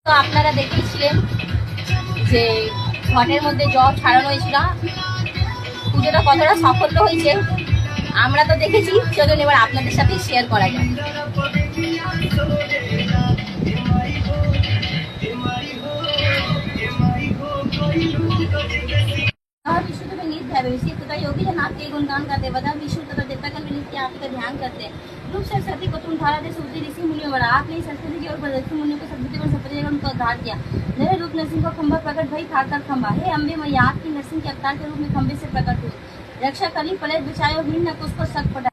তো আপনারা দেখেছিলেন যে ঘটের মধ্যে জল ছাড়ানো হয়েছিল, পুজোটা কতটা সাফল্য হয়েছে আমরা তো দেখেছি। চলুন এবার আপনাদের সাথে শেয়ার করা যায়। विष्णु तथा गीत है वैसे तथा योगी जन आपके गुणगान करते बता विष्णु तथा देवता का नृत्य आपका ध्यान करते हैं। रूप सरस्वती को तुम धारा दे सूर्य ऋषि मुनियों बड़ा आपने सरस्वती जी और प्रदर्शन मुनियों को सदबुद्धि पर सपरे उनको उद्धार किया। मेरे रूप नरसिंह को खंभा प्रकट भई ठाकर खंभा हे अम्बे मैया आपकी नरसिंह के अवतार के रूप में खंभे से प्रकट हुई। रक्षा कली पलट बिछाए और भिन्न कुछ को सक पड़ा।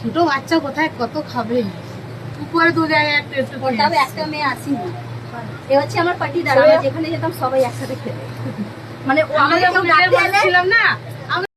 ছোট বাচ্চা কোথায় কত খাবে, উপরে দু জায়গায় একটা মেয়ে আসিনি। এ হচ্ছে আমার পার্টিদার, আমরা যেখানে যেতাম সবাই একসাথে খেতে, মানে ও আমরা যখন ছিলাম না